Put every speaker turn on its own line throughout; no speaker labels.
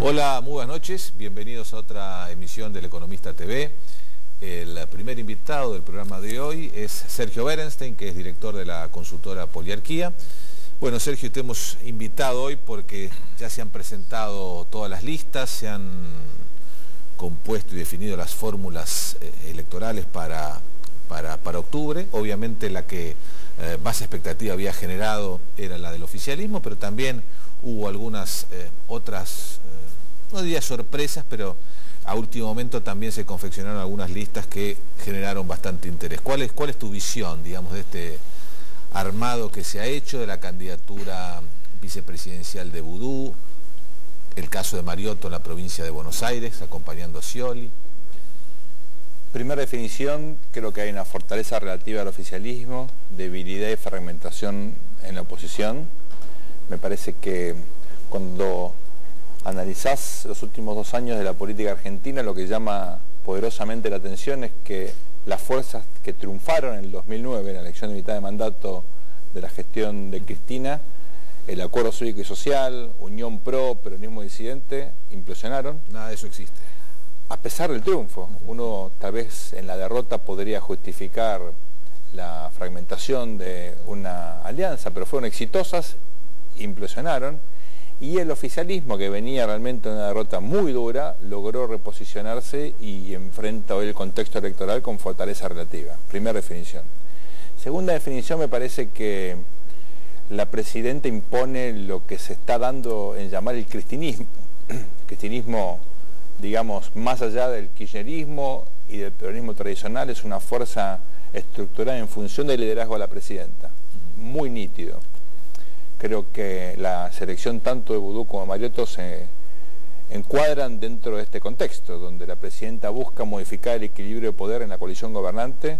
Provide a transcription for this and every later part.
Hola, muy buenas noches, bienvenidos a otra emisión del Economista TV. El primer invitado del programa de hoy es Sergio Berenstein, que es director de la consultora Poliarquía. Bueno, Sergio, te hemos invitado hoy porque ya se han presentado todas las listas, se han compuesto y definido las fórmulas electorales para octubre. Obviamente la que más expectativa había generado era la del oficialismo, pero también hubo algunas otras, no diría sorpresas, pero a último momento también se confeccionaron algunas listas que generaron bastante interés. ¿Cuál es tu visión, digamos, de este armado que se ha hecho de la candidatura vicepresidencial de Vudú, el caso de Mariotto en la provincia de Buenos Aires, acompañando a Scioli?
Primera definición, creo que hay una fortaleza relativa al oficialismo, debilidad y fragmentación en la oposición. Me parece que cuando analizás los últimos 2 años de la política argentina, lo que llama poderosamente la atención es que las fuerzas que triunfaron en el 2009, en la elección de mitad de mandato de la gestión de Cristina, el Acuerdo Cívico y Social, Unión Pro, Peronismo Disidente, implosionaron.
Nada de eso existe.
A pesar del triunfo, uno tal vez en la derrota podría justificar la fragmentación de una alianza, pero fueron exitosas, implosionaron, y el oficialismo, que venía realmente en una derrota muy dura, logró reposicionarse y enfrenta hoy el contexto electoral con fortaleza relativa. Primera definición. Segunda definición, me parece que la presidenta impone lo que se está dando en llamar el cristinismo. Cristinismo, digamos, más allá del kirchnerismo y del peronismo tradicional, es una fuerza estructurada en función del liderazgo de la presidenta. Muy nítido. Creo que la selección tanto de Vudú como de Mariotto se encuadran dentro de este contexto, donde la presidenta busca modificar el equilibrio de poder en la coalición gobernante,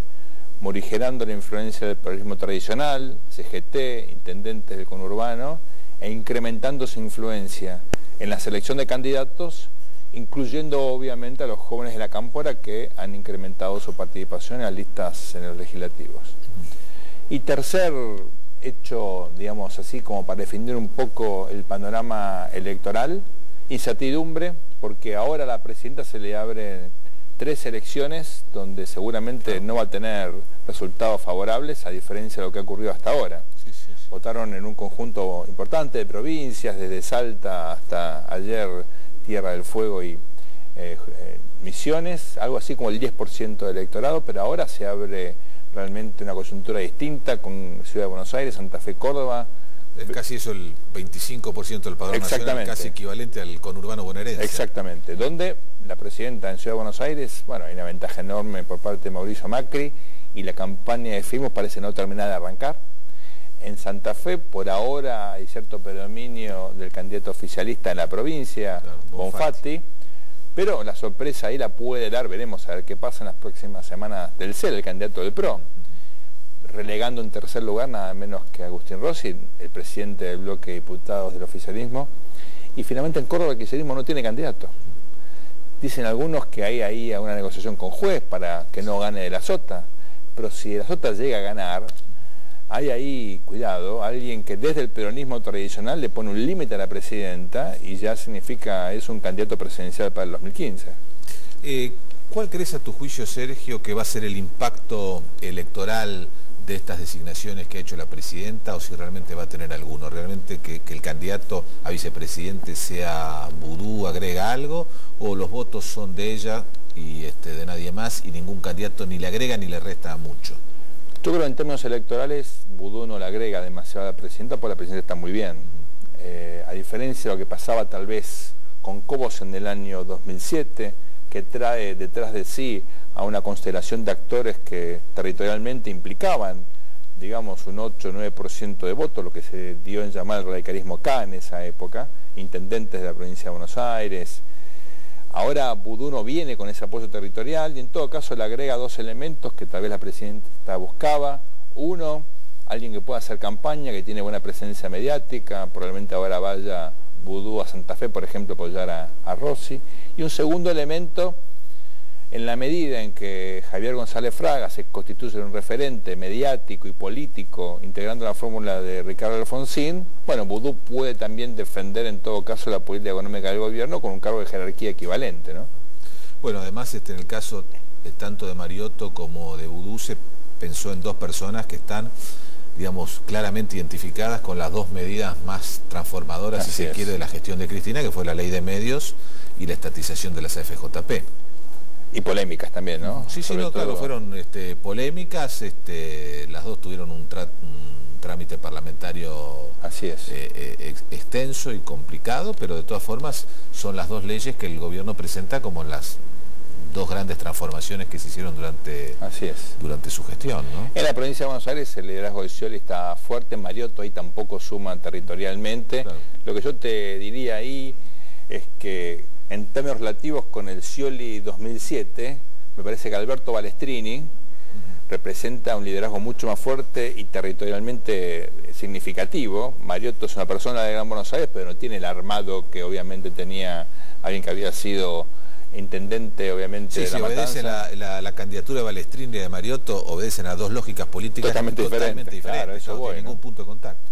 morigerando la influencia del peronismo tradicional, CGT, intendentes del conurbano, e incrementando su influencia en la selección de candidatos, incluyendo obviamente a los jóvenes de la cámpora que han incrementado su participación en las listas en los legislativos. Y tercer hecho, digamos así, como para definir un poco el panorama electoral, incertidumbre, porque ahora a la presidenta se le abren 3 elecciones donde seguramente no va a tener resultados favorables, a diferencia de lo que ha ocurrido hasta ahora.
Sí.
Votaron en un conjunto importante de provincias, desde Salta hasta ayer Tierra del Fuego y Misiones, algo así como el 10% del electorado, pero ahora se abre realmente una coyuntura distinta con Ciudad de Buenos Aires, Santa Fe, Córdoba.
Es casi eso, el 25% del padrón nacional, casi equivalente al conurbano bonaerense.
Exactamente, donde la presidenta en Ciudad de Buenos Aires, bueno, hay una ventaja enorme por parte de Mauricio Macri y la campaña de firmos parece no terminar de arrancar. En Santa Fe, por ahora, hay cierto predominio del candidato oficialista en la provincia, claro, Bonfatti, pero la sorpresa ahí la puede dar, veremos a ver qué pasa en las próximas semanas, del CEL, el candidato del PRO, relegando en tercer lugar nada menos que Agustín Rossi, el presidente del bloque de diputados del oficialismo, y finalmente en Córdoba el kirchnerismo no tiene candidato. Dicen algunos que hay ahí una negociación con juez para que no gane de la Sota, pero si de la Sota llega a ganar, hay ahí, cuidado, alguien que desde el peronismo tradicional le pone un límite a la presidenta y ya significa, es un candidato presidencial para el 2015.
¿Cuál crees a tu juicio, Sergio, que va a ser el impacto electoral de estas designaciones que ha hecho la presidenta, o si realmente va a tener alguno? ¿Realmente que el candidato a vicepresidente sea Vudú, agrega algo, o los votos son de ella y de nadie más y ningún candidato ni le agrega ni le resta mucho?
Yo creo que en términos electorales Boudou no le agrega demasiado a la presidenta, porque la presidenta está muy bien. A diferencia de lo que pasaba tal vez con Cobos en el año 2007, que trae detrás de sí a una constelación de actores que territorialmente implicaban, digamos, un 8 o 9% de votos, lo que se dio en llamar el radicalismo K en esa época, intendentes de la provincia de Buenos Aires. Ahora Boudou no viene con ese apoyo territorial y en todo caso le agrega dos elementos que tal vez la presidenta buscaba. Uno, alguien que pueda hacer campaña, que tiene buena presencia mediática, probablemente ahora vaya Boudou a Santa Fe, por ejemplo, apoyar a Rossi. Y un segundo elemento, en la medida en que Javier González Fraga se constituye un referente mediático y político integrando la fórmula de Ricardo Alfonsín, bueno, Boudou puede también defender en todo caso la política económica del gobierno con un cargo de jerarquía equivalente, ¿no?
Bueno, además en el caso tanto de Mariotto como de Boudou se pensó en dos personas que están, digamos, claramente identificadas con las dos medidas más transformadoras, si se quiere, de la gestión de Cristina, que fue la ley de medios y la estatización de las AFJP.
Y polémicas también, ¿no?
Sí, sí, no, claro, fueron polémicas, las dos tuvieron un trámite parlamentario extenso y complicado, pero de todas formas son las dos leyes que el gobierno presenta como las dos grandes transformaciones que se hicieron durante su gestión, ¿no?
En la provincia de Buenos Aires el liderazgo de Scioli está fuerte, Mariotto ahí tampoco suma territorialmente. Claro. Lo que yo te diría ahí es que en términos relativos con el Scioli 2007, me parece que Alberto Balestrini representa un liderazgo mucho más fuerte y territorialmente significativo. Mariotto es una persona de Gran Buenos Aires, pero no tiene el armado que obviamente tenía alguien que había sido intendente, obviamente, de La
Matanza. Obedece la candidatura de Balestrini y de Mariotto, obedecen a dos lógicas políticas totalmente diferentes. Claro, eso no tiene ningún punto de contacto.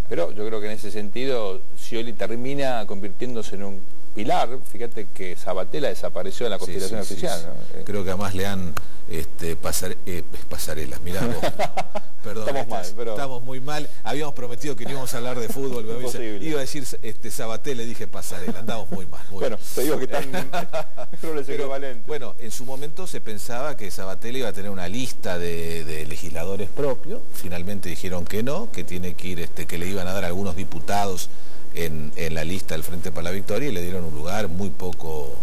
Pero yo creo que en ese sentido Scioli termina convirtiéndose en un pilar. Fíjate que Sabatella desapareció de la constelación oficial.
Sí. ¿No? Creo que además le han pasarelas, mirá vos. Perdón, estamos muy mal. Habíamos prometido que no íbamos a hablar de fútbol, iba a decir Sabatella, le dije pasarela, andamos muy mal.
Bueno, te digo que están equivalentes.
Bueno, en su momento se pensaba que Sabatella iba a tener una lista de legisladores propios, finalmente dijeron que no, que tiene que ir, que le iban a dar algunos diputados en la lista del Frente para la Victoria y le dieron un lugar muy poco,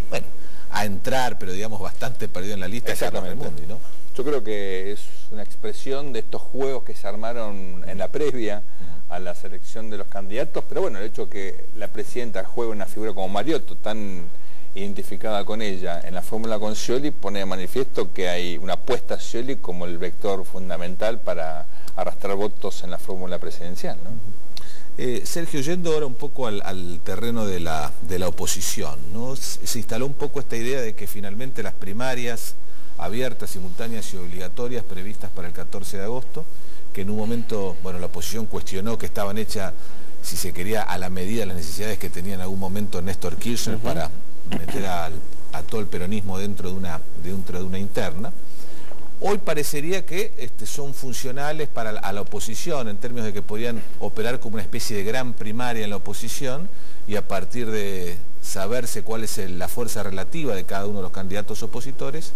bueno, a entrar, pero digamos bastante perdido en la lista.
Exactamente. ¿No? Yo creo que es una expresión de estos juegos que se armaron en la previa a la selección de los candidatos, pero bueno, el hecho que la presidenta juegue una figura como Mariotto, tan identificada con ella en la fórmula con Scioli, pone de manifiesto que hay una apuesta a Scioli como el vector fundamental para arrastrar votos en la fórmula presidencial, ¿no?
Sergio, yendo ahora un poco al terreno de la oposición, ¿no? Se instaló un poco esta idea de que finalmente las primarias abiertas, simultáneas y obligatorias previstas para el 14 de agosto, que en un momento, bueno, la oposición cuestionó que estaban hechas, si se quería, a la medida de las necesidades que tenía en algún momento Néstor Kirchner para meter a todo el peronismo dentro de una interna. Hoy parecería que son funcionales a la oposición, en términos de que podrían operar como una especie de gran primaria en la oposición y a partir de saberse cuál es la fuerza relativa de cada uno de los candidatos opositores,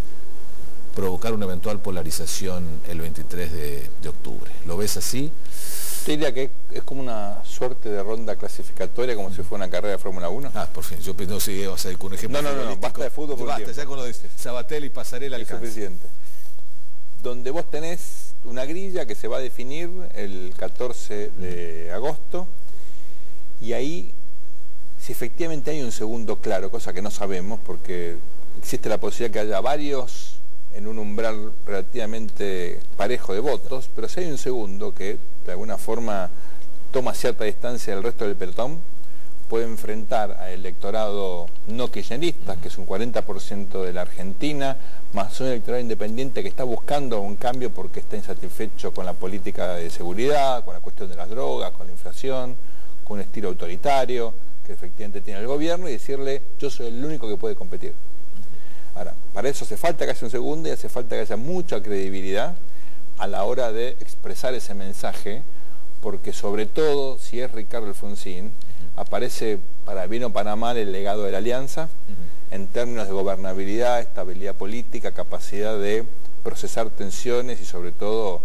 provocar una eventual polarización el 23 de octubre. ¿Lo ves así?
Te diría que es como una suerte de ronda clasificatoria, como si fuera una carrera de Fórmula 1.
Ah, por fin, yo no sé si ibas a ir con un ejemplo.
No, basta de fútbol.
Basta, ya con lo de Sabatella y Pasarela
es suficiente. Donde vos tenés una grilla que se va a definir el 14 de agosto y ahí, si efectivamente hay un segundo claro, cosa que no sabemos porque existe la posibilidad que haya varios en un umbral relativamente parejo de votos, pero si hay un segundo que de alguna forma toma cierta distancia del resto del pelotón, puede enfrentar al electorado no kirchnerista, que es un 40% de la Argentina, más un electorado independiente que está buscando un cambio porque está insatisfecho con la política de seguridad, con la cuestión de las drogas, con la inflación, con un estilo autoritario que efectivamente tiene el gobierno, y decirle, yo soy el único que puede competir. Ahora, para eso hace falta que haya un segundo y hace falta que haya mucha credibilidad a la hora de expresar ese mensaje, porque sobre todo, si es Ricardo Alfonsín, aparece para bien o para mal el legado de la alianza, en términos de gobernabilidad, estabilidad política, capacidad de procesar tensiones y sobre todo,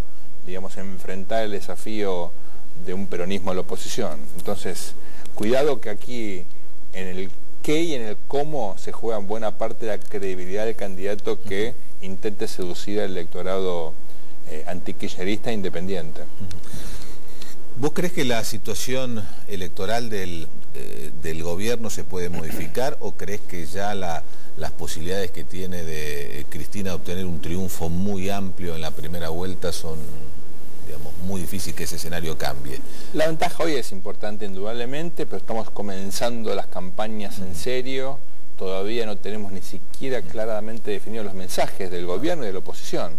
digamos, enfrentar el desafío de un peronismo a la oposición. Entonces, cuidado que aquí en el qué y en el cómo se juega buena parte de la credibilidad del candidato que intente seducir al electorado antikirchnerista independiente.
¿Vos crees que la situación electoral del gobierno se puede modificar o crees que ya las posibilidades que tiene de Cristina de obtener un triunfo muy amplio en la primera vuelta son, digamos, muy difícil que ese escenario cambie?
La ventaja hoy es importante indudablemente, pero estamos comenzando las campañas en serio. Todavía no tenemos ni siquiera claramente definidos los mensajes del gobierno y de la oposición.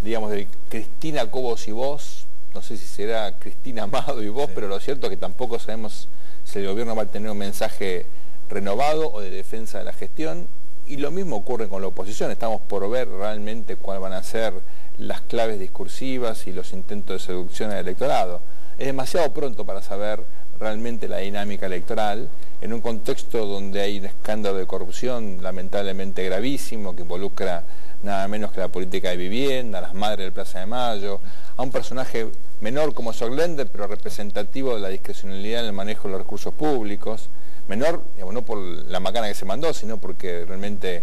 Digamos, de Cristina, Cobos y vos, no sé si será Cristina Amado y vos, pero lo cierto es que tampoco sabemos si el gobierno va a tener un mensaje renovado o de defensa de la gestión. Y lo mismo ocurre con la oposición. Estamos por ver realmente cuáles van a ser las claves discursivas y los intentos de seducción al electorado. Es demasiado pronto para saber realmente la dinámica electoral en un contexto donde hay un escándalo de corrupción lamentablemente gravísimo que involucra nada menos que la política de vivienda, a las madres del Plaza de Mayo, a un personaje menor como Sorglender, pero representativo de la discrecionalidad en el manejo de los recursos públicos. Menor, digamos, no por la macana que se mandó, sino porque realmente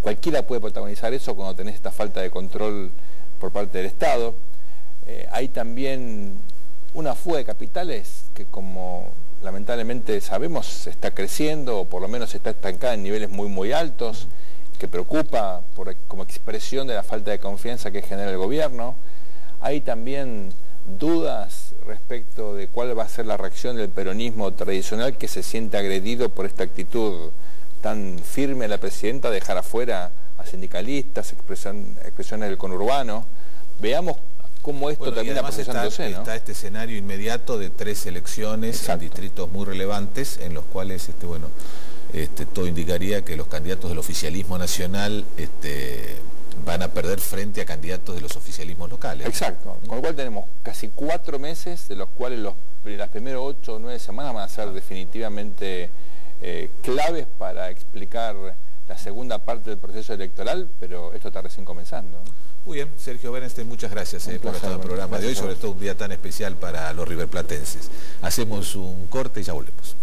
cualquiera puede protagonizar eso cuando tenés esta falta de control por parte del Estado. Hay también una fuga de capitales que, como lamentablemente sabemos, está creciendo, o por lo menos está estancada en niveles muy altos, que preocupa como expresión de la falta de confianza que genera el gobierno. Hay también dudas respecto de cuál va a ser la reacción del peronismo tradicional que se siente agredido por esta actitud tan firme de la presidenta de dejar afuera a sindicalistas, expresiones del conurbano. Veamos cómo esto termina procesándose, ¿no?
Está este escenario inmediato de 3 elecciones en distritos muy relevantes en los cuales, todo indicaría que los candidatos del oficialismo nacional van a perder frente a candidatos de los oficialismos locales.
Exacto, con lo cual tenemos casi 4 meses, de los cuales las primeras 8 o 9 semanas van a ser definitivamente claves para explicar la segunda parte del proceso electoral, pero esto está recién comenzando.
Muy bien, Sergio Berenstein, muchas gracias por estar en el programa de hoy, sobre todo un día tan especial para los riverplatenses. Hacemos un corte y ya volvemos.